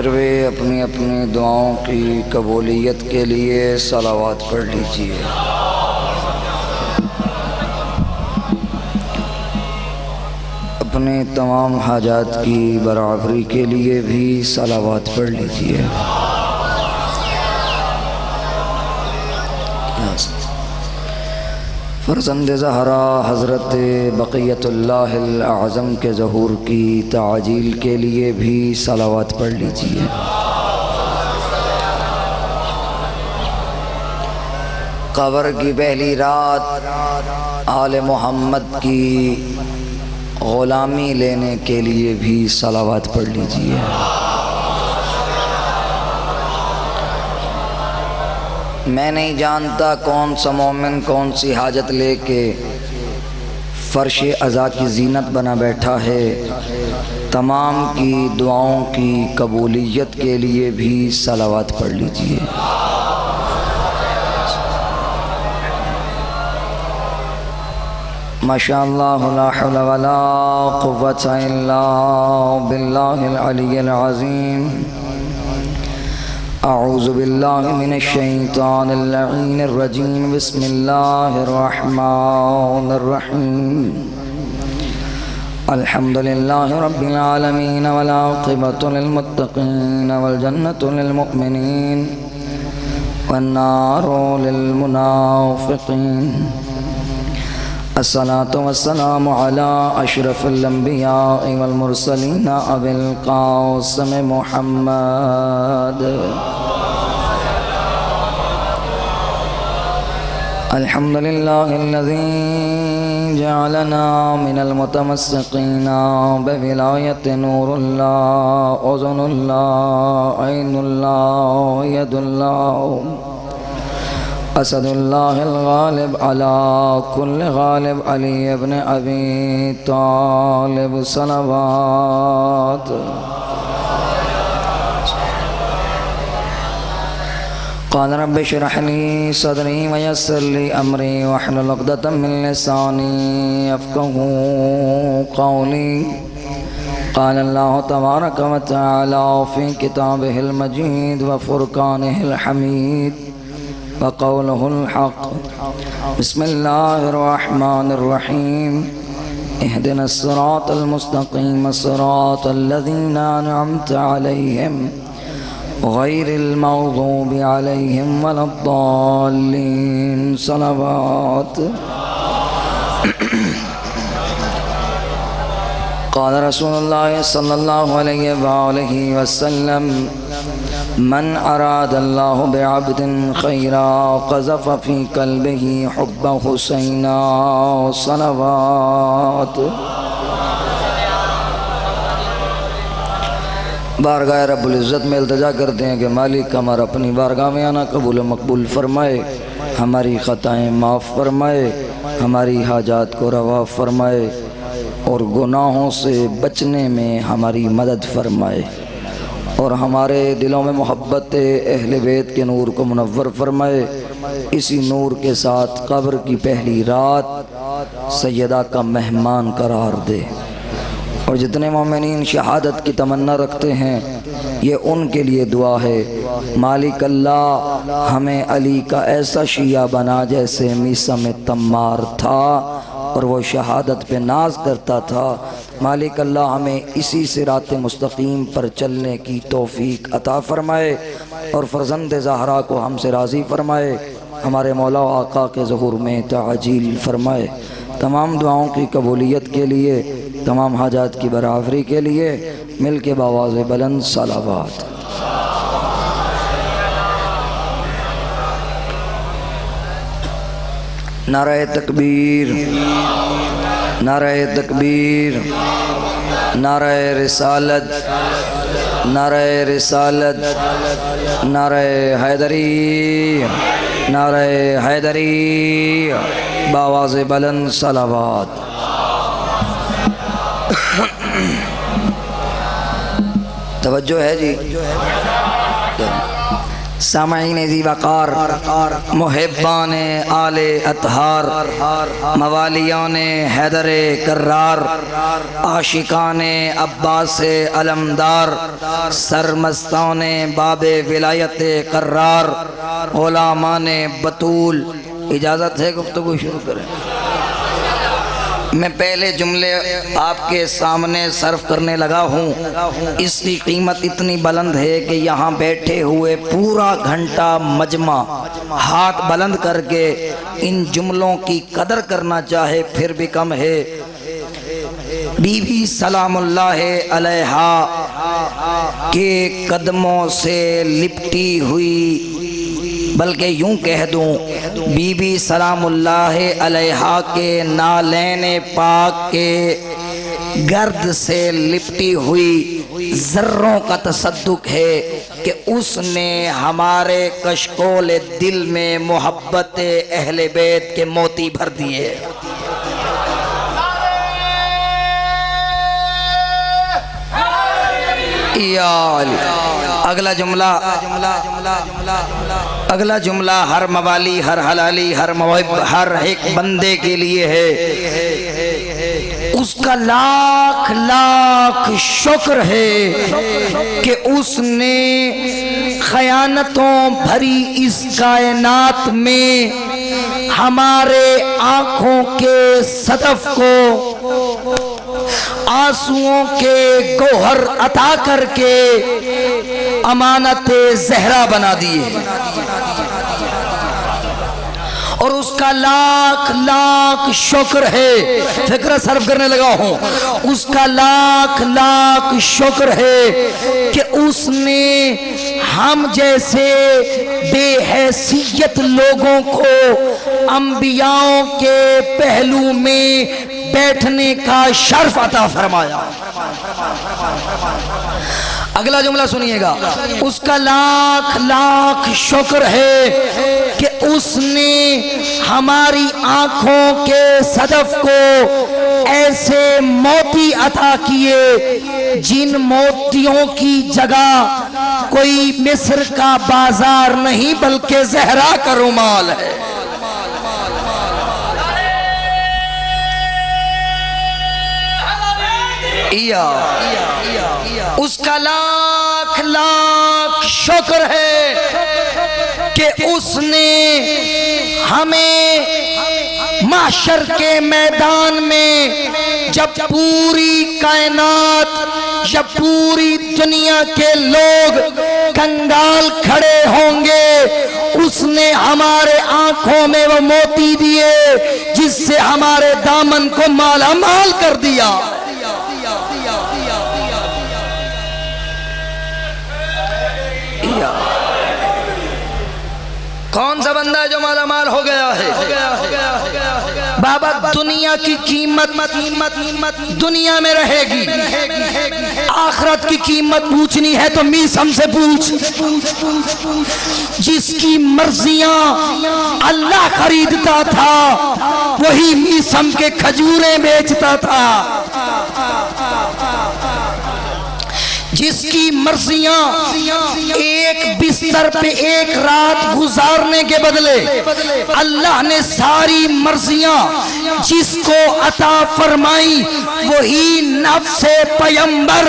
फिर वे अपनी अपनी दुआओं की कबूलियत के लिए सलावात पढ़ लीजिए। अपने तमाम हाजात की बराबरी के लिए भी सलावात पढ़ लीजिए। फ़र्ज़ंद ज़हरा हज़रत बक़ियतुल्लाहिल आज़म के ज़हूर की ताजील के लिए भी सलावात पढ़ लीजिए। क़ब्र की पहली रात आले मोहम्मद की ग़ुलामी लेने के लिए भी सलावात पढ़ लीजिए। मैं नहीं जानता कौन सा मोमिन कौन सी हाजत लेके फ़र्श अज़ा की ज़ीनत बना बैठा है। तमाम की दुआओं की कबूलियत के लिए भी सलावात पढ़ लीजिए। माशाअल्लाह ला हौला वला कुव्वता इल्ला बिल्लाहिल अलिय्यिल अज़ीम। अऊज़ु बिल्लाहि मिनश शैतानिर लईनिर रजीम। बिस्मिल्लाहिर रहमानिर रहीम। अल्हम्दुलिल्लाहि रब्बिल आलमीन वल आक़िबतु लिल मुत्तक़ीन वल जन्नतु लिल मुमिनीन वन नारु लिल मुनाफ़िक़ीन। अस्सलातु वस्सलामु अला अशरफिल अंबिया वल मुरसलीन अबिल क़ासिम मुहम्मद। अल्हम्दुलिल्लाहिल्लज़ी जअलना मिनल मुतमस्सिक़ीना बिविलायति नूरुल्लाह उज़ुनुल्लाह ऐनुल्लाह यदुल्लाह असदुल्लाहिल गालिब अला कुल्लि गालिब अली इब्न अबी तालिब सलावात। क़ाल रब्बि इश्रह ली सदरी वयस्सिर ली अमरी वहलुल उक़दतम मिन लिसानी यफ़क़हू क़ौली। क़ाल अल्लाहु तबारक व तआला फ़ी किताबिहिल मजीद व फ़ुरक़ानिहिल हमीद वक़ौलुहुल हक़। बिस्मिल्लाहिर रहमानिर रहीम। इहदिनस सिरातल मुस्तक़ीम सिरातल लज़ीना अनअमता अलैहिम गैरिल मग़ज़ूबि अलैहिम वलद्दाल्लीन। सलावात। क़ाल रसूलुल्लाह सल्लल्लाहु अलैहि वसल्लम मन अरादल्लाहु बिअब्दिन खैरा क़ज़फ़ फ़ी क़ल्बिही हुब्ब हुसैना। सलावात। बारगाह रब्बुल इज़्ज़त में इल्तिजा करते हैं कि मालिक हमारा अपनी बारगाह में आना कबूल मकबूल फरमाए, हमारी ख़ताएँ माफ़ फरमाए, हमारी हाजात को रवा फरमाए और गुनाहों से बचने में हमारी मदद फरमाए और हमारे दिलों में मोहब्बत अहले बैत के नूर को मुनव्वर फरमाए। इसी नूर के साथ कब्र की पहली रात सैयदा का मेहमान करार दे। और जितने मोमिनीन शहादत की तमन्ना रखते हैं ये उनके लिए दुआ है। मालिक अल्लाह हमें अली का ऐसा शिया बना जैसे मीसा में तम्मार था और वो शहादत पे नाज करता था। मालिक अल्लाह हमें इसी सिरात मुस्तकीम पर चलने की तौफीक अता फ़रमाए और फ़र्ज़ंद ज़हरा को हमसे राज़ी फ़रमाए। हमारे मौला आका के ज़हूर में ताजील फ़रमाए। तमाम दुआओं की कबूलियत के लिए, तमाम हाजात की बराबरी के लिए मिल के बावाज़ बुलंद सलावात। नारे तकबीर, नारे तकबीर, नारे रिसालत, नारे रिसालत, नारे हैदरी, नारे हैदरी, बावाज़ बुलंद सलावात। तवज्जो है जी। सामईन ज़ी वक़ार, मुहिब्बान आले अतहार, मवालियान हैदर कर्रार, आशिकान अब्बास अलमदार, सरमस्तान बाबे विलायत कर्रार, उलमान बतूल। इजाज़त है गुफ्तगू शुरू करें। मैं पहले जुमले आपके सामने सर्व करने लगा हूँ। इसकी कीमत इतनी बुलंद है कि यहाँ बैठे हुए पूरा घंटा मजमा हाथ बुलंद करके इन जुमलों की कदर करना चाहे फिर भी कम है। बीबी सलामुल्लाह अलैहा के कदमों से लिपटी हुई, बल्कि यूं कह दूं बीबी सलामुल्लाह अलैहा के नालैन पाक के गर्द से लिपटी हुई ज़र्रों का तसद्दुक है कि उसने हमारे कशकोल दिल में मोहब्बत अहले बैत के मोती भर दिए। अगला जुमला हर मवाली, हर हलाली, हर मौहिब, हर एक बंदे के लिए है। उसका लाख लाख शुक्र है कि उसने खयानतों भरी इस कायनात में हमारे आँखों के सदफ को आंसुओं के गोहर अता करके अमानत ज़हरा बना दिए, और उसका लाख लाख शुक्र है। फिक्र सर्व करने लगा हूँ। उसका लाख लाख शुक्र है कि उसने हम जैसे बेहैसियत लोगों को अंबियाओं के पहलू में बैठने का शर्फ अता फरमाया। अगला जुमला सुनिएगा। उसका लाख लाख शुक्र है कि उसने हमारी आंखों के सदफ को ऐसे मोती अता किए जिन मोतियों की जगह कोई मिस्र का बाजार नहीं बल्कि ज़हरा का रुमाल है। उसका लाख लाख शुक्र है कि उसने हमें mahशर के मैदान में जब पूरी कायनात, जब पूरी दुनिया के लोग कंगाल खड़े होंगे, उसने हमारे आंखों में वो मोती दिए जिससे हमारे दामन को माला माल कर दिया। कौन सा बंदा जो माला माल हो गया है? बाबा दुनिया की कीमत दुनिया में रहेगी, आखिरत की कीमत पूछनी है तो मीसम से पूछ। जिसकी मर्जियां अल्लाह खरीदता था वही मीसम के खजूरें बेचता था। जिसकी मर्जियां एक बिस्तर पे एक रात गुजारने के बदले अल्लाह ने सारी मर्जियां जिसको अता फरमाई वही नफ्से पैगंबर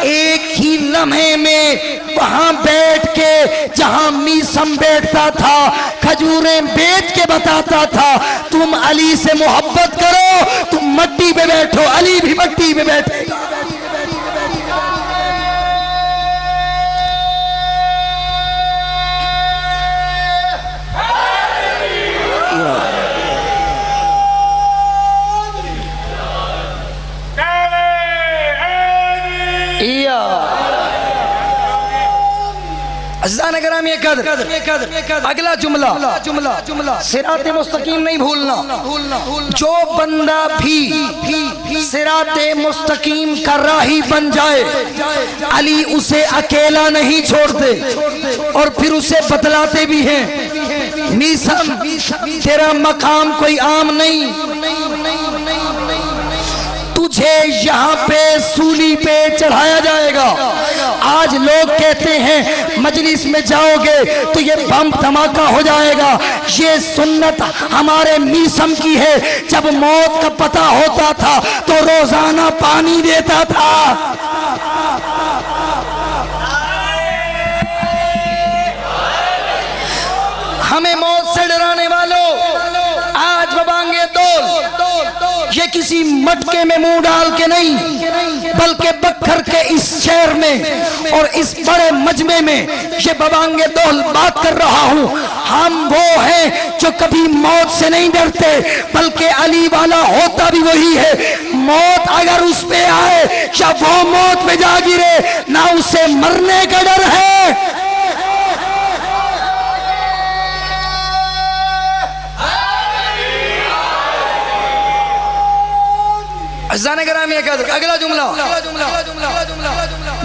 एक ही लम्हे में वहां बैठ के जहां मीसम बैठता था खजूरें बेच के बताता था, तुम अली से मोहब्बत करो, तुम मट्टी पे बैठो, अली भी मट्टी पे बैठेगा। अगला जुमला सिराते मुस्तकीम नहीं भूलना। जो बंदा भी सिराते मुस्तकीम का राही बन जाए अली उसे अकेला नहीं छोड़ते और फिर उसे बतलाते भी हैं, मीसम तेरा मकाम कोई आम नहीं, तू तुझे यहाँ पे सूली पे चढ़ाया जाएगा। आज लोग कहते हैं मजलिस में जाओगे तो ये बम धमाका हो जाएगा। ये सुन्नत हमारे मीसम की है। जब मौत का पता होता था तो रोजाना पानी देता था। हमें मौत से डराने वालों, आज बबांगे दौल ये किसी मटके में मुंह डाल के नहीं, बल्कि बखर के इस शहर में और इस बड़े मजमे में ये बबांगे दौल बात कर रहा हूँ। हम वो हैं जो कभी मौत से नहीं डरते, बल्कि अली वाला होता भी वही है। मौत अगर उस पे आए या वो मौत पे जा गिरे, ना उसे मरने का डर है। अगला जुमला,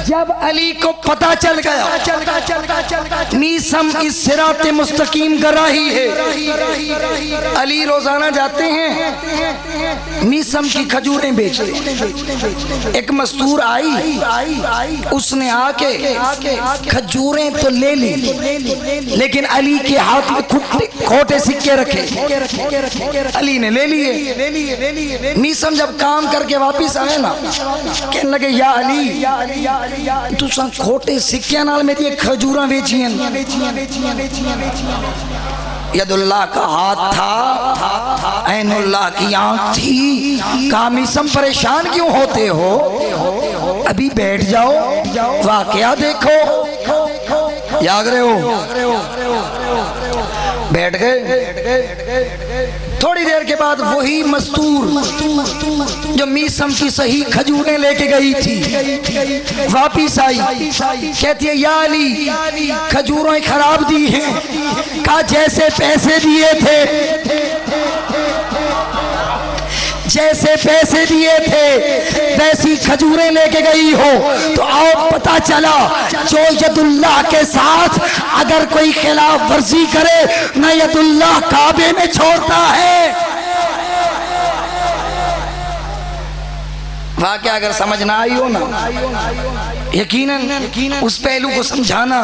जब अली को पता चल गया मीसम इस सिराते मुस्तकीम का राही है। अली रोजाना जाते हैं मीसम की खजूरें बेचते। एक मस्तूर आई, उसने आके खजूरें तो ले ली, लेकिन अली के हाथ में खोटे सिक्के रखे। अली ने ले लिए। मीसम जब काम करके वापिस आए ना, कहने लगे या अली तू खोटे सिक्के नाल मेरी खजूरा बेचियां। यदुल्लाह का हाथ था, ऐनुल्लाह की आंख थी। कामिसम परेशान क्यों होते हो, अभी बैठ जाओ, वाकया देखो। याद रहे हो, बैठ गए। थोड़ी देर के बाद वही मस्तूर जो मीसम की सही खजूरें लेके गई थी वापिस आई। कहती है या अली खजूरें खराब दी हैं। कहा जैसे पैसे दिए थे वैसी खजूरें लेके गई हो। तो आओ पता चला जो यदुल्लाह के साथ अगर कोई खिलाफ वर्जी करे न यदुल्लाह काबे में छोड़ता है। वाकया अगर समझ ना आई हो ना, यकीनन उस पहलू को समझाना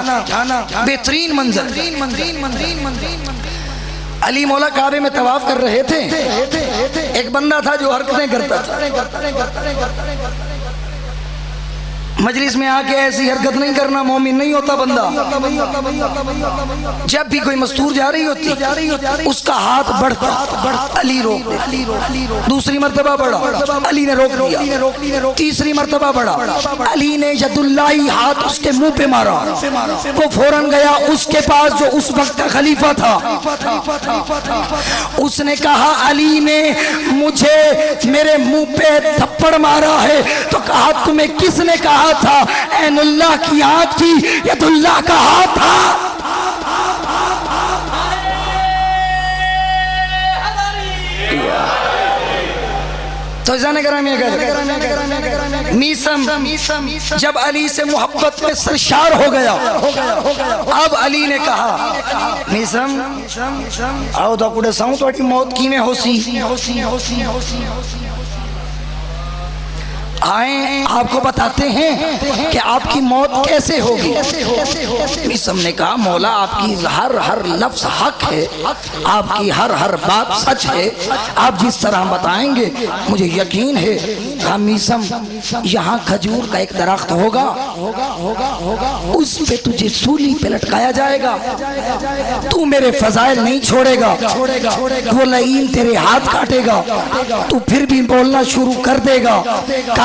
बेहतरीन मंजर। अली मौला काबे में तवाफ कर रहे थे। एक बंदा था जो हरकतें करता था। मजलिस में आके ऐसी हरकत नहीं करना, मोमिन नहीं होता बंदा। जब भी कोई मस्तूर जा रही होती उसका हाथ बढ़ता, अली रोक। दूसरी मर्तबा बढ़ा, अली ने रोक दिया। तीसरी मर्तबा बढ़ा, अली ने यदुल्लाही हाथ उसके मुंह पे मारा। वो फौरन गया उसके पास जो उस वक्त का खलीफा था। उसने कहा अली ने मुझे मेरे मुंह पे थप्पड़ मारा है। तो कहा तुम्हें किसने कहा था? ऐनुल्लाह की आंख थी, यदुल्लाह का हाथ था। तो जाने मीसम जब अली से मोहब्बत में सरशार हो गया, अब अली ने कहा मीसम आओ तो कुड़े साऊं थोड़ी मौत की में होसी आए आपको बताते हैं कि आपकी मौत कैसे होगी। मीसम ने कहा मौला आपकी हर लफ्ज हक है, आपकी हर बात सच है। आप जिस तरह बताएंगे मुझे यकीन है। कहा मीसम यहाँ खजूर का एक दरख्त होगा, उस पे तुझे सूली पे लटकाया जाएगा। तू मेरे फजाइल नहीं छोड़ेगा, वो लईन तेरे हाथ काटेगा, तू फिर भी बोलना शुरू कर देगा।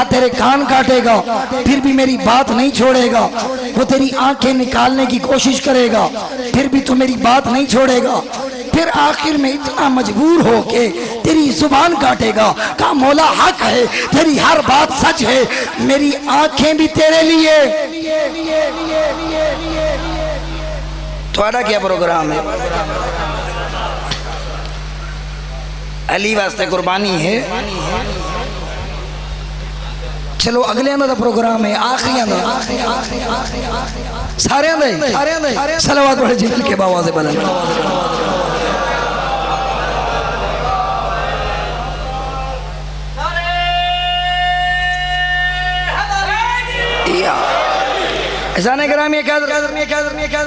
तेरे कान काटेगा, फिर भी मेरी बात नहीं छोड़ेगा। वो तेरी आंखें निकालने की कोशिश करेगा, फिर भी तू मेरी बात नहीं छोड़ेगा। फिर आखिर में इतना मजबूर हो के तेरी जुबान काटेगा। कहा मौला हक है, तेरी हर बात सच है, मेरी आंखें भी तेरे लिए। थोड़ा क्या प्रोग्राम है? अली वास्ते कुर्बानी है। चलो अगले आंदा दा प्रोग्राम है, आखिरी आंदा सारे आंदा सलावत पढ़े जिल के आवाज़ बुलंद।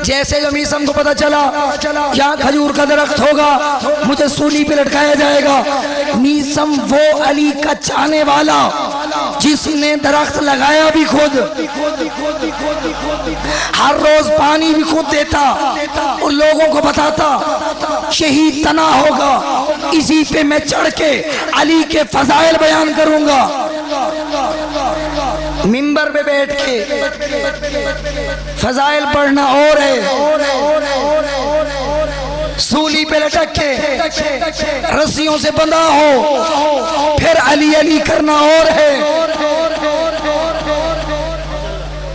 जैसे जो मीसम को पता चला क्या खजूर का दरख्त होगा, मुझे सूली पे लटकाया जाएगा। मीसम वो अली का चाहने वाला जिसने दरख्त लगाया भी खुद, हर रोज पानी भी खुद देता और लोगों को बताता शहीद तना होगा, इसी पे मैं चढ़ के अली के फजाइल बयान करूंगा। मिंबर पे बैठ के फजाइल पढ़ना और है, सूली पे लटक के रस्सियों से बंधा हो फिर अली अली करना और है।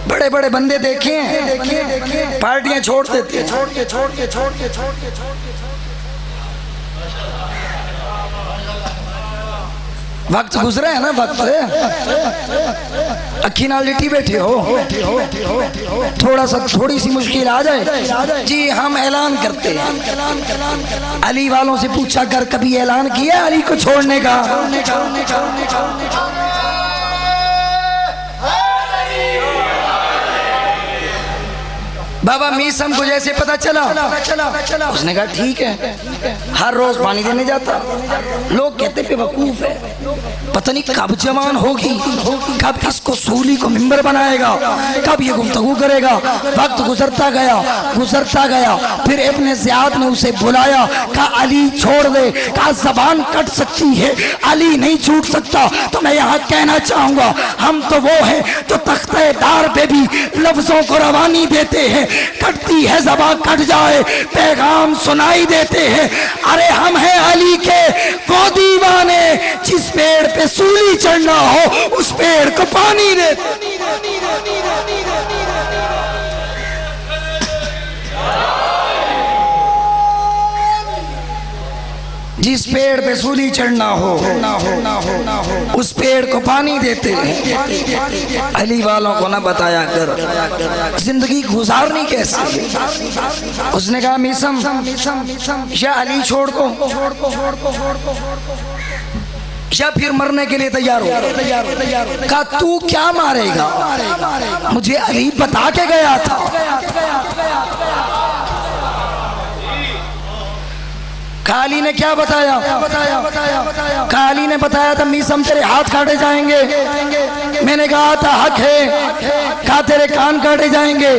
बड़े बड़े बंदे देखे हैं पार्टियां छोड़ देते हैं। वक्त गुजरा है ना, वक्त अखी नाल लिटी बैठे हो, थोड़ी सी मुश्किल आ जाए जी हम ऐलान करते हैं। अली वालों से पूछा कर कभी ऐलान किया अली को छोड़ने का? बाबा मीसम को जैसे पता चला उसने कहा ठीक है, हर रोज पानी देने जाता। लोग कहते बेवकूफ है, पता नहीं कब जवान होगी, कब इसको सूली को मिंबर बनाएगा, कब ये गुफ्तगू करेगा। वक्त गुजरता गया। फिर इब्ने ज़ियाद ने उसे बुलाया, कहा अली छोड़ दे, कहा जबान कट सकती है, अली नहीं छूट सकता। तो मैं यहाँ कहना चाहूंगा हम तो वो हैं जो तख्ते दार पे भी लफ्जों को रवानी देते हैं, कटती है ज़बान कट जाए पैगाम सुनाई देते हैं। अरे हम हैं अली के वो दीवाने, जिस पेड़ पे सूली चढ़ना हो उस पेड़ को पानी देते। जिस पेड़ पे सूली चढ़ना हो उस पेड़ को पानी देते हैं। अली वालों को ना बताया कर जिंदगी गुजारनी कैसे। उसने कहा मीसम या अली छोड़ को या फिर मरने के लिए तैयार हो। कहा तू क्या मारेगा, मुझे अली बता के गया था। काली ने क्या बताया? काली ने बताया था मीसम तेरे हाथ काटे जाएंगे। मैंने कहा था हक है, कहा तेरे कान काटे जाएंगे।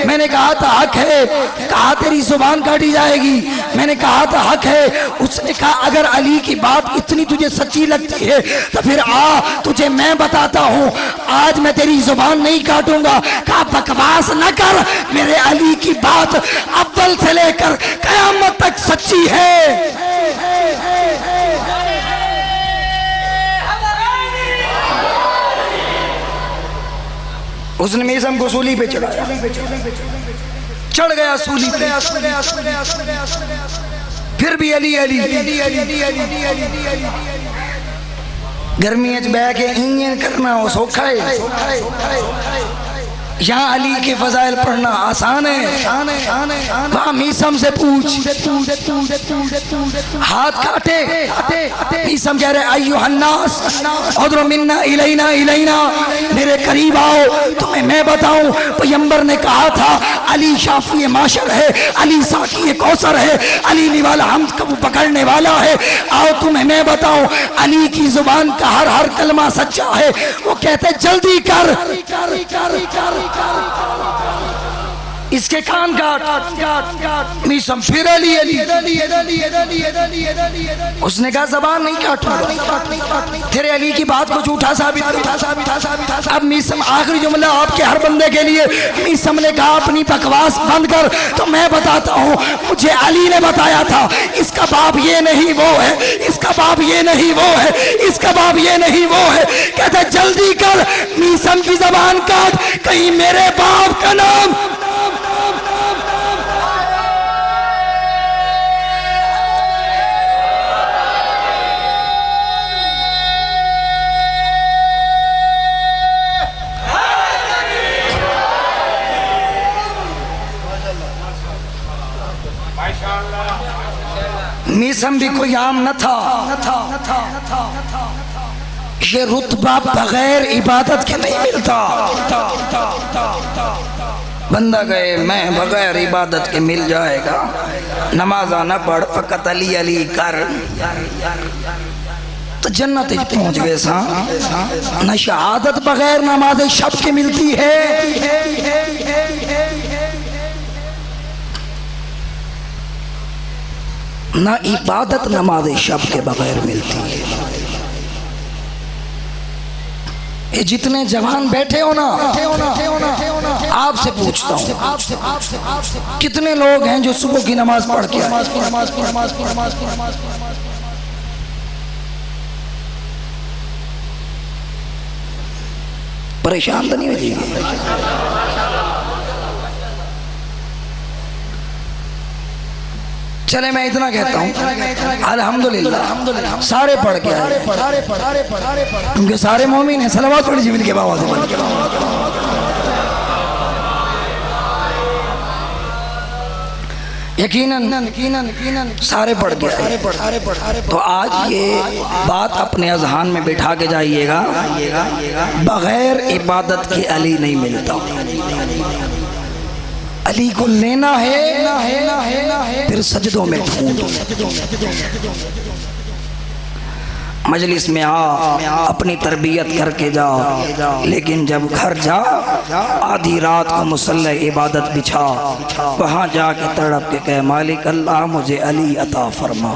मैंने कहा था हक है, कहा तेरी जुबान काटी जाएगी। मैंने कहा था हक है। उसने कहा अगर अली की बात इतनी तुझे सच्ची लगती है तो फिर आ तुझे मैं बताता हूँ, आज मैं तेरी जुबान नहीं काटूंगा। कहा बकवास न कर, मेरे अली की बात अव्वल से लेकर कयामत तक सच्ची है। उसने मीसम को सूली पे चढ़ाया, चढ़ गया सूली पे। फिर भी अली अली गर्मियों च बह के इंजन करना वो सौखा है, यहाँ अली के फजाइल पढ़ना आसान है। वहाँ मीसम से पूछ, हाथ काटे। मीसम कह रहे अय्युहन्नास उदरू मिन्ना इलैना इलैना, मेरे करीब आओ तुम्हें मैं बताऊं। पैगंबर ने कहा था अली शाफी माशर है, अली साकी कौसर है, अली निवाला हम कब पकड़ने वाला है। आओ तुम्हें मैं बताऊं, अली की जुबान का हर हर कलमा सच्चा है। वो कहते जल्दी कर, इसके कान काट। मीसम फिर अली अली। उसने कहा जबान नहीं काटूंगा, तेरे अली की बात को झूठा साबित कर। अब मीसम आखिरी जुमला आपके हर बंदे के लिए। मीसम ने कहा अपनी बकवास बंद कर, तो मैं बताता हूँ। मुझे अली ने बताया था इसका बाप ये नहीं वो है, इसका बाप ये नहीं वो है, इसका बाप ये नहीं वो है। कहता जल्दी कर, मीसम की जबान काट, कहीं मेरे बाप का नाम। मीसम भी कोई आम न था, ये रुतबा बगैर इबादत के नहीं मिलता। बंदा गए मैं बगैर इबादत के मिल जाएगा, नमाजा न पढ़ फकत अली अली कर, तो जन्नत पहुंच गए सा। न शहादत बगैर नमाज शब के मिलती है, न इबादत नमाज शब के बगैर मिलती है। ये जितने जवान बैठे हो ना, आपसे पूछता हूँ कितने लोग हैं जो सुबह की नमाज पढ़ के आए? परेशान तो नहीं हो जाइए। चले मैं इतना कहता हूँ अल्हम्दुलिल्लाह सारे पढ़ के आए, क्योंकि सारे मोमिन हैं। सलावत पढ़ जिबिल के बाबा से यकीनन सारे पढ़ के आए। तो आज ये बात अपने अजहान में बिठा के जाइएगा, बगैर इबादत के अली नहीं मिलता। अली को लेना है फिर सजदों में ढूंढो। मजलिस में आ अपनी तरबियत करके जा, लेकिन जब घर जा आधी रात को मुसल्ले इबादत बिछा, वहाँ जाके तड़प के कह मालिक अल्लाह मुझे अली अता फरमा।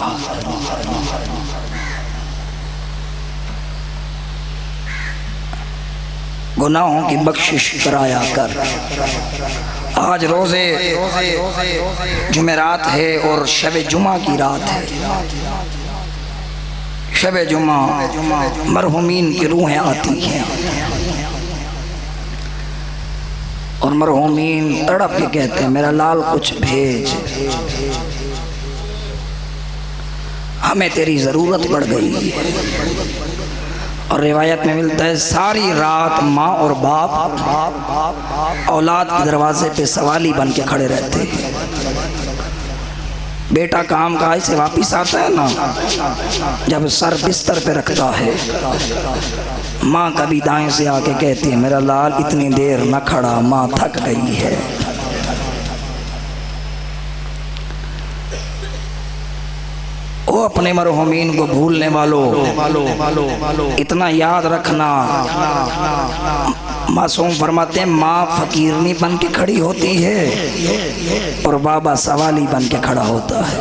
गुनाहों की बख्शिश कराया कर। आज रोज़े जुमेरात है और शब जुमा की रात है। शब जुमा मरहुमीन की रूहें आती हैं और मरहुमीन तड़प के कहते हैं मेरा लाल कुछ भेज, हमें तेरी ज़रूरत पड़ गई है। और रिवायत में मिलता है सारी रात माँ और बाप औलाद के दरवाजे पे सवाली बन के खड़े रहते हैं। बेटा काम काज से वापिस आता है ना, जब सर बिस्तर पे रखता है, माँ कभी दाएं से आके कहती है मेरा लाल इतनी देर न खड़ा, माँ थक गई है। वो अपने मरहुमीन को भूलने वालों इतना याद रखना, मासूम फरमाते हैं माँ फकीरनी बन के खड़ी होती है और बाबा सवाली बन के खड़ा होता है।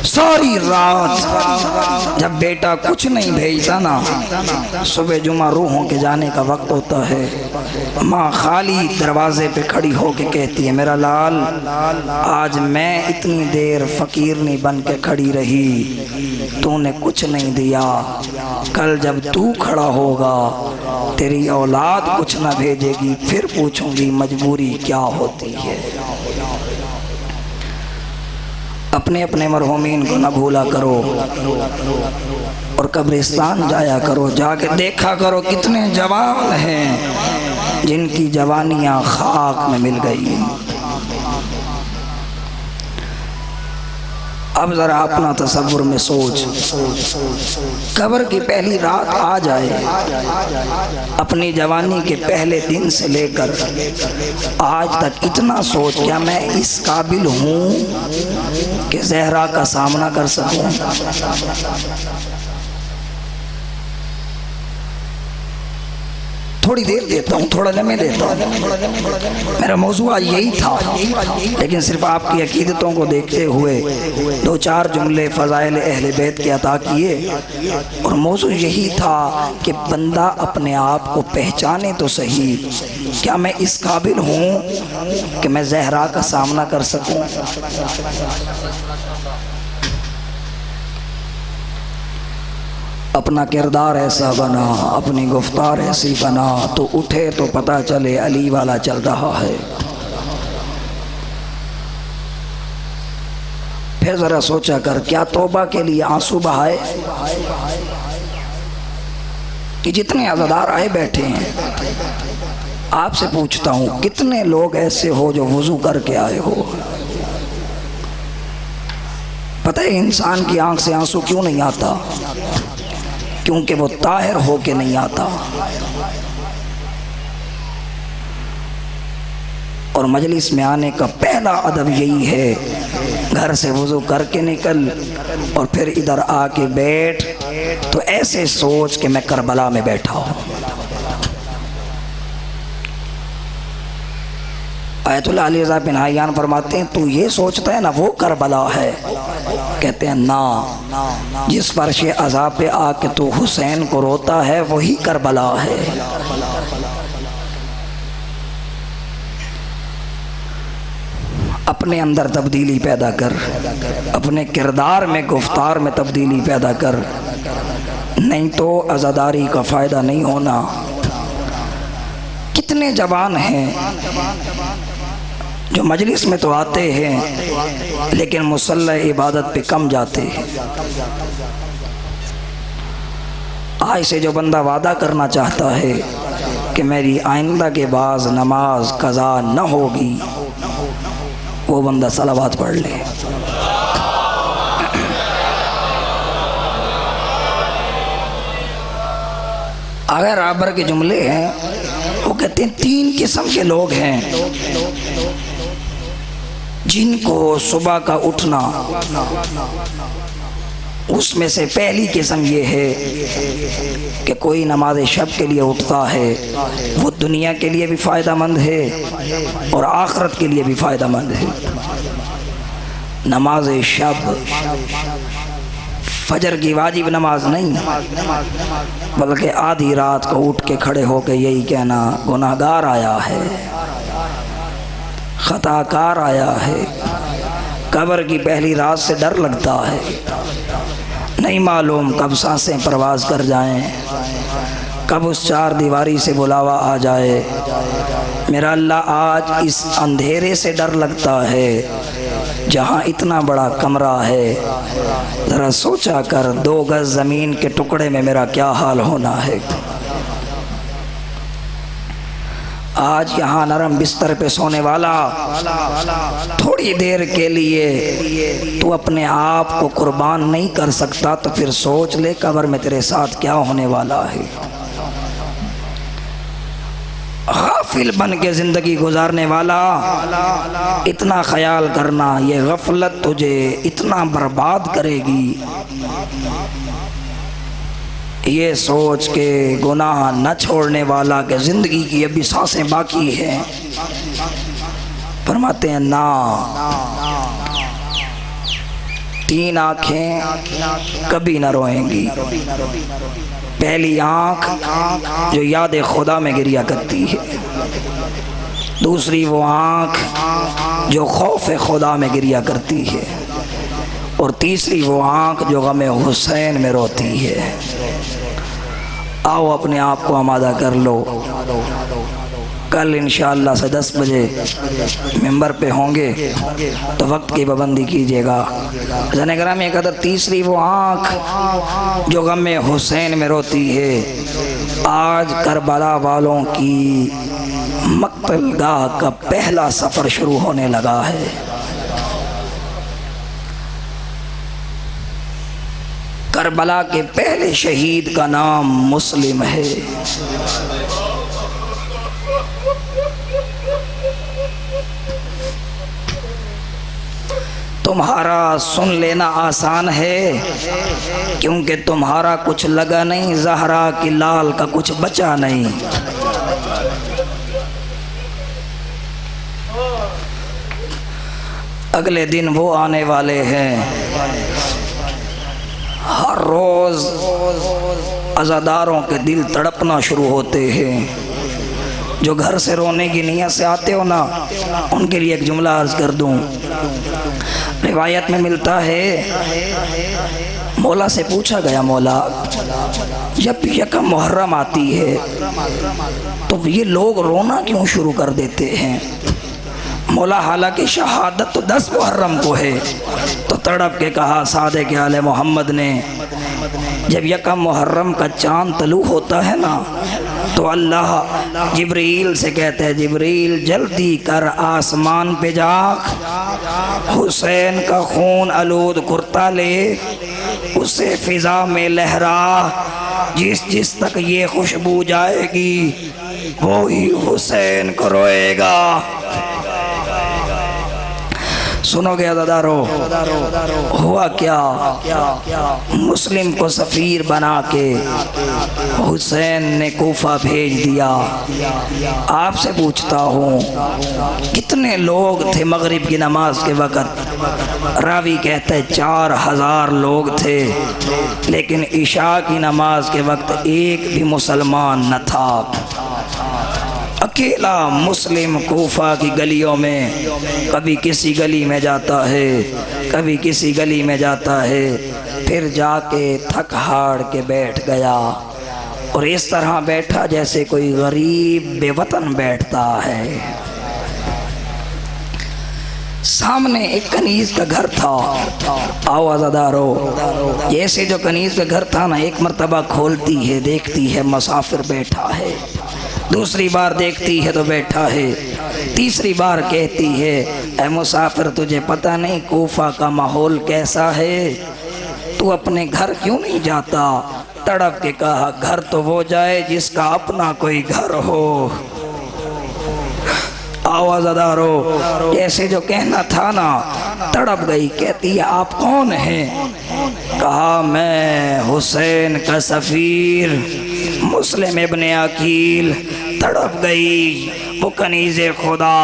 सारी रात जब बेटा कुछ नहीं भेजता ना, सुबह जुमा रूहों के जाने का वक्त होता है, माँ खाली दरवाजे पे खड़ी होके कहती है मेरा लाल आज मैं इतनी देर फकीरनी बन के खड़ी रही, तूने कुछ नहीं दिया, कल जब तू खड़ा होगा तेरी औलाद कुछ ना भेजेगी, फिर पूछूंगी मजबूरी क्या होती है। अपने अपने मरहुमीन को न भूला करो और कब्रिस्तान जाया करो, जाके देखा करो कितने जवान हैं जिनकी जवानियां खाक में मिल गई। अब ज़रा अपना तसव्वुर में सोच, कब्र की पहली रात आ जाए, अपनी जवानी के पहले दिन से लेकर आज तक इतना सोच क्या मैं इस काबिल हूँ कि ज़हरा का सामना कर सकूँ। थोड़ी देर देता हूँ, थोड़ा लम्हे देता हूँ। मेरा मौजू आज यही था, लेकिन सिर्फ आपकी अकीदतों को देखते हुए दो चार जुमले फ़ज़ाइल अहले बैत के अता किए, और मौजू यही था कि बंदा अपने आप को पहचाने तो सही, क्या मैं इस काबिल हूँ कि मैं ज़हरा का सामना कर सकूँ। अपना किरदार ऐसा बना, अपनी गुफ्तार ऐसी बना, तो उठे तो पता चले अली वाला चल रहा है। फिर ज़रा सोचा कर, क्या तौबा के लिए आंसू बहाए कि जितने अज़ादार आए बैठे हैं। आपसे पूछता हूँ कितने लोग ऐसे हो जो वुज़ू करके आए हो। पता है इंसान की आंख से आंसू क्यों नहीं आता? क्योंकि वो ताहिर हो के नहीं आता। और मजलिस में आने का पहला अदब यही है, घर से वज़ू करके निकल और फिर इधर आके बैठ तो ऐसे सोच कि मैं करबला में बैठा हूँ। आयतुल्लाह अली रज़ा बिन हय्यान फरमाते हैं, तू ये सोचता है ना वो करबला है? कहते हैं ना, जिस फर्श अज़ाब पे आके तू हुसैन को रोता है वही करबला है। अपने अंदर तब्दीली पैदा कर, अपने किरदार में गुफ्तार में तब्दीली पैदा कर, नहीं तो अज़ादारी का फ़ायदा नहीं होना। कितने जवान हैं जो मजलिस में तो आते हैं लेकिन मुसल्ला इबादत पे कम जाते हैं। आज से जो बंदा वादा करना चाहता है कि मेरी आइंदा के बाद नमाज कज़ा न होगी, वो बंदा सलावात पढ़ ले। अगर आबर के जुमले हैं, वो कहते हैं 3 किस्म के लोग हैं जिनको सुबह का उठना, उसमें से पहली किस्म ये है कि कोई नमाज शब के लिए उठता है, वो दुनिया के लिए भी फ़ायदेमंद है और आखिरत के लिए भी फ़ायदेमंद है। नमाज शब फजर की वाजिब नमाज नहीं, बल्कि आधी रात को उठ के खड़े होकर यही कहना, गुनाहगार आया है, खताकार आया है। कब्र की पहली रात से डर लगता है, नहीं मालूम कब सांसें परवाज़ कर जाएं, कब उस 4 दीवारी से बुलावा आ जाए। मेरा अल्लाह आज इस अंधेरे से डर लगता है जहाँ इतना बड़ा कमरा है। ज़रा सोचा कर 2 गज़ ज़मीन के टुकड़े में मेरा क्या हाल होना है। आज यहाँ नरम बिस्तर पे सोने वाला, थोड़ी देर के लिए तू अपने आप को कुर्बान नहीं कर सकता तो फिर सोच ले कब्र में तेरे साथ क्या होने वाला है। गाफिल बन के ज़िंदगी गुजारने वाला, इतना ख्याल करना ये गफलत तुझे इतना बर्बाद करेगी। ये सोच के गुनाह न छोड़ने वाला कि ज़िंदगी की अभी सांसें बाकी हैं, फरमाते हैं ना, 3 आँखें कभी न रोएंगी। पहली आँख जो याद खुदा में गिरिया करती है, दूसरी वो आँख जो खौफ खुदा में गिरिया करती है, और तीसरी वो आँख जो गम हुसैन में रोती है। आओ अपने आप को आमादा कर लो, कल इंशाअल्लाह से 10 बजे मिंबर पे होंगे तो वक्त की पाबंदी कीजिएगा। ज़ने ग्रामी कदर तीसरी वो आँख जो गम हुसैन में रोती है। आज करबला वालों की मक्तलगाह का पहला सफ़र शुरू होने लगा है। करबला के पहले शहीद का नाम मुस्लिम है। तुम्हारा सुन लेना आसान है क्योंकि तुम्हारा कुछ लगा नहीं, ज़हरा की लाल का कुछ बचा नहीं। अगले दिन वो आने वाले हैं, हर रोज़ अज़ादारों के दिल तड़पना शुरू होते हैं। जो घर से रोने की नीयत से आते हो ना, उनके लिए एक जुमला अर्ज़ कर दूं। रिवायत में मिलता है, मौला से पूछा गया, मौला जब यकम मुहर्रम आती है तो ये लोग रोना क्यों शुरू कर देते हैं? मौला हालांकि शहादत तो 10 मुहर्रम को है। तो तड़प के कहा सादिक़ आले मोहम्मद ने, जब यकम मुहर्रम का चाँद तलू होता है ना तो अल्लाह जिब्रील से कहते हैं, जिब्रील जल्दी कर आसमान पे जाक हुसैन का खून आलूद कुर्ता ले, उसे फिजा में लहरा, जिस जिस तक ये खुशबू जाएगी वो ही हुसैन को रोएगा। सुनोगे अज़ादारो, हुआ क्या, मुस्लिम को सफ़ीर बना के हुसैन ने कूफा भेज दिया। आपसे पूछता हूँ कितने लोग थे मगरिब की नमाज के वक़्त? रावी कहते 4000 लोग थे, लेकिन इशा की नमाज के वक्त एक भी मुसलमान न था। अकेला मुस्लिम कूफा की गलियों में, कभी किसी गली में जाता है, कभी किसी गली में जाता है, फिर जाके थक हार के बैठ गया। और इस तरह बैठा जैसे कोई गरीब बेवतन बैठता है। सामने एक कनीज का घर था। आओ अज़ादारो, जैसे जो कनीज का घर था ना, एक मर्तबा खोलती है, देखती है मुसाफिर बैठा है, दूसरी बार देखती है तो बैठा है, तीसरी बार कहती है ऐ मुसाफिर तुझे पता नहीं कूफा का माहौल कैसा है, तू अपने घर क्यों नहीं जाता? तड़प के कहा घर तो वो जाए जिसका अपना कोई घर हो। आवाज़दारो, जैसे जो कहना था ना, तड़प गई। कहती है आप कौन हैं? कहा मैं हुसैन का सफ़ीर मुस्लिम इब्ने अकील। तड़प गई वो कनीज़े खुदा,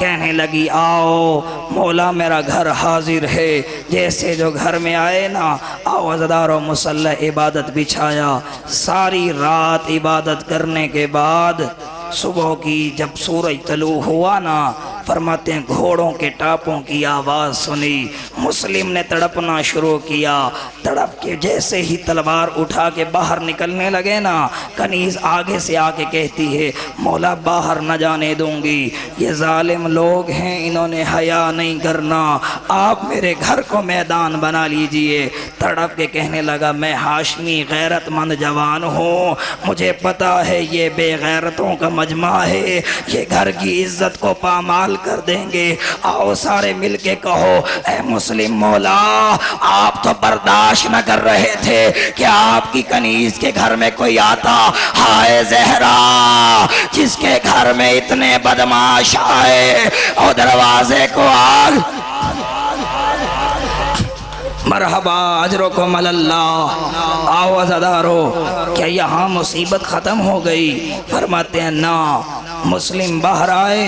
कहने लगी आओ मौला मेरा घर हाजिर है। जैसे जो घर में आए ना, आवाज़दारो मुसल्ला इबादत बिछाया। सारी रात इबादत करने के बाद सुबह की जब सूरज तलू हुआ ना, फरमाते हैं घोड़ों के टापों की आवाज़ सुनी। मुस्लिम ने तड़पना शुरू किया। तड़प के जैसे ही तलवार उठा के बाहर निकलने लगे ना, कनीज़ आगे से आके कहती है मौला बाहर न जाने दूंगी, ये जालिम लोग हैं, इन्होंने हया नहीं करना, आप मेरे घर को मैदान बना लीजिए। तड़प के कहने लगा मैं हाशमी गैरतमंद जवान हूँ, मुझे पता है ये बेगैरतों का मजमा है, ये घर की इज्जत को पामाल कर देंगे। आओ सारे मिलके कहो ऐ मुस्लिम मौला, आप तो बर्दाश्त न कर रहे थे कि आपकी कनीज के घर में कोई आता। हाय जहरा, जिसके घर में इतने बदमाश आए और दरवाजे को आग। मरहबा अजरो को मल्ला। आओ अज़ादारो, क्या यहाँ मुसीबत ख़त्म हो गई? फरमाते हैं ना। मुस्लिम बाहर आए,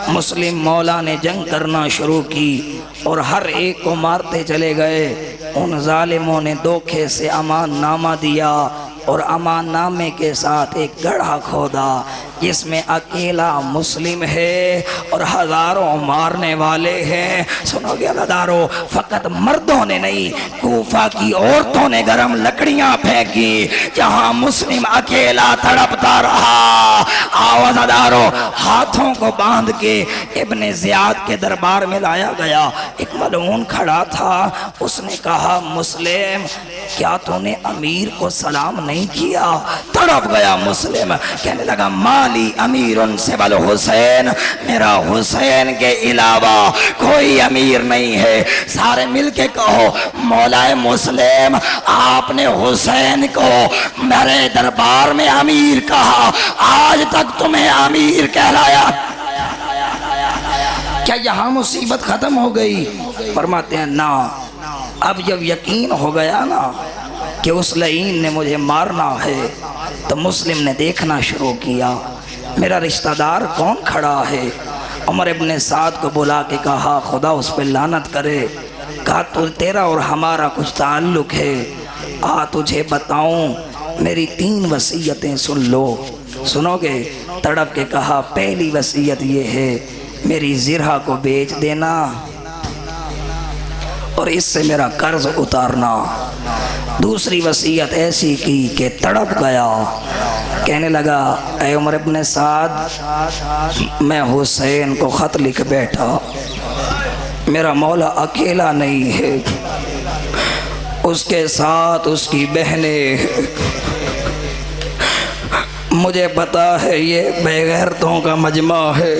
मुस्लिम मौला ने जंग करना शुरू की और हर एक को मारते चले गए। उन जालिमों ने धोखे से अमान नामा दिया और अमान नामे के साथ एक गड्ढा खोदा जिसमें अकेला मुस्लिम है और हज़ारों मारने वाले हैं। सुनोगे अज़ादारो, फ़कत मर्दों ने नहीं, कूफा की औरतों ने गरम लकड़ियां फेंकी जहां मुस्लिम अकेला तड़पता रहा। आओ अज़ादारो, हाथों को बांध के इब्ने ज़ियाद के दरबार में लाया गया। एक मलऊन खड़ा था, उसने कहा मुस्लिम क्या तूने अमीर को सलाम नहीं किया? तड़प गया मुस्लिम, कहने लगा माली अमीरुन सिवल हुसैन, मेरा हुसैन के अलावा कोई अमीर नहीं है। सारे मिलके कहो मौलाए मुस्लिम, आपने हुसैन को मेरे दरबार में अमीर कहा, आज तक तुम्हें अमीर कहलाया। क्या यहाँ मुसीबत खत्म हो गई? फरमाते हैं ना। अब जब यकीन हो गया ना कि उस लईन ने मुझे मारना है, तो मुस्लिम ने देखना शुरू किया मेरा रिश्तेदार कौन खड़ा है। उमर इब्ने साद को बुला के कहा खुदा उस पर लानत करे। कहा तो तेरा और हमारा कुछ ताल्लुक है, आ तुझे बताऊं, मेरी 3 वसीयतें सुन लो। सुनोगे? तड़प के कहा पहली वसीयत ये है मेरी ज़िरहा को बेच देना और इससे मेरा कर्ज उतारना। दूसरी वसीयत ऐसी की कि तड़प गया, कहने लगा ऐ उमर इब्ने साद, मैं हुसैन को ख़त लिख बैठा, मेरा मौला अकेला नहीं है, उसके साथ उसकी बहनें, मुझे पता है ये बेगैरतों का मजमा है,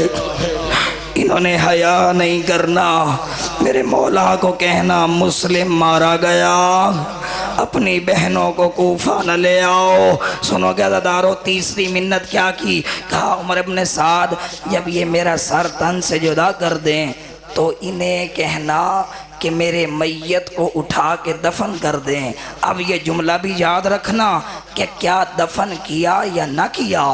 इन्होंने हया नहीं करना। मेरे मौला को कहना मुस्लिम मारा गया, अपनी बहनों को कूफा न ले आओ। सुनोगे अज़ादारो, तीसरी मिन्नत क्या की? कहा उमर इब्ने साद, जब ये मेरा सर तन से जुदा कर दें तो इन्हें कहना कि मेरे मैयत को उठा के दफन कर दें। अब ये जुमला भी याद रखना कि क्या दफन किया या ना किया,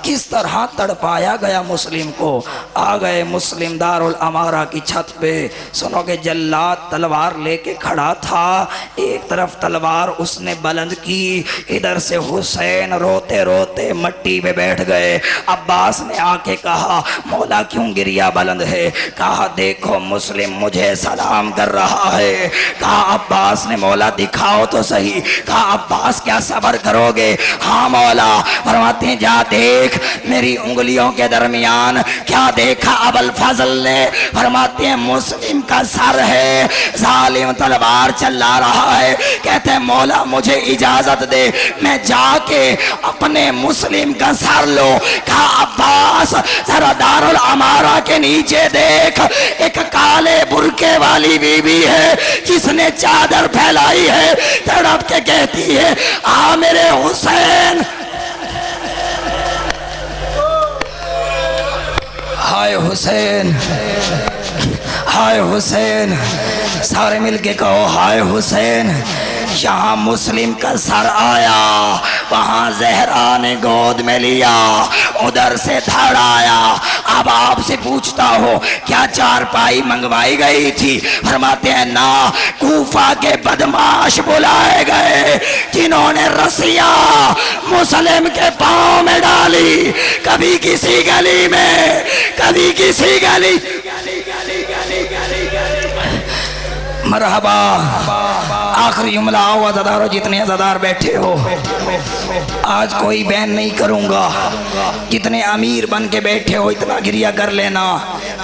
किस तरह तड़पाया गया मुस्लिम को। आ गए मुस्लिम दारुल अमारा की छत पे, सुनोगे जल्लाद तलवार लेके खड़ा था, एक तरफ तलवार उसने बुलंद की, इधर से हुसैन रोते रोते मट्टी पे बैठ गए। अब्बास ने आके कहा मौला क्यों गिरिया बुलंद है, कहा देखो मुस्लिम मुझे सलाम कर रहा है। कहा अब्बास ने मौला दिखाओ तो सही, कहा अब्बास क्या सब्र करोगे, हाँ मौला। फरमाते हैं जा देख मेरी उंगलियों के दरमियान क्या देखा अबुल फजल ने, फरमाते हैं मुस्लिम का सर है, जालिम तलवार चला रहा है। कहते हैं मौला मुझे इजाजत दे मैं जाके अपने मुस्लिम का सर लो। कहा अब्बास जरा दारुल अमारा के नीचे देख, एक काले बुरके वाली बीवी है जिसने चादर फैलाई है, तड़प के कहती है आ मेरे हुसैन। हाय हुसैन, हाय हुसैन, सारे मिलके कहो हाय हुसैन। यहाँ मुस्लिम का सर आया, वहाँ जहरा ने गोद में लिया, उधर से धड़ आया। अब आपसे पूछता हो क्या चारपाई मंगवाई गई थी, फरमाते हैं ना, कूफा के बदमाश बुलाए गए जिन्होंने रस्सियां मुस्लिम के पांव में डाली, कभी किसी गली में कभी किसी गली। मरहबा, आखिरी जुमला आओ अज़ादारो, जितने अज़ादार बैठे हो आज कोई बैन नहीं करूंगा, जितने अमीर बन के बैठे हो इतना गिरिया कर लेना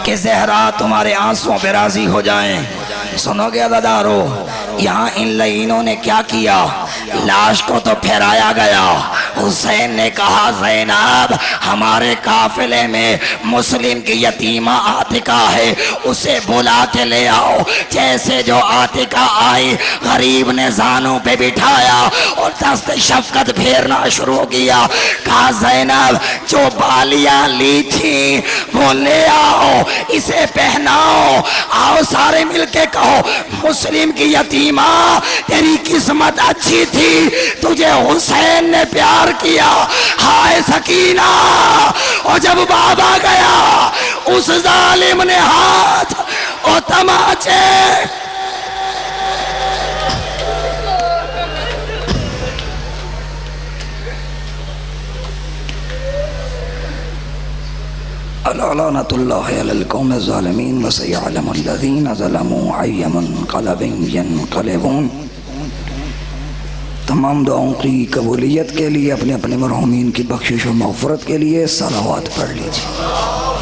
कि ज़हरा तुम्हारे आंसुओं पे राजी हो जाएं। सुनोगे अज़ादारो, यहाँ इन लईनों ने क्या किया, लाश को तो फहराया गया। हुसैन ने कहा ज़ैनब हमारे काफिले में मुस्लिम की यतीमा आतिका है, उसे बुला के ले आओ। जैसे जो आतिका आई, गरीब ने जानों पे बिठाया और दस्त शफकत फेरना शुरू किया। कहा ज़ैनब जो बालियां ली थी वो ले आओ, इसे पहनाओ। आओ सारे मिलके कहो मुस्लिम की यतीमा तेरी किस्मत अच्छी थी, तुझे हुसैन ने प्यार किया। हाय सकीना। और जब बाबा गया उस जालिम ने हाथ और तमाचे लानतुल्लाहि अलल कौम ज़ालिमीन व सयअलमुल लज़ीना ज़लमू अय्य मुनक़लबिन यनक़लिबून। तमाम दुआओं की कबूलियत के लिए अपने अपने मरहूमीन की बख्शिश व मग़फ़िरत के लिए सलावत पढ़ लीजिए।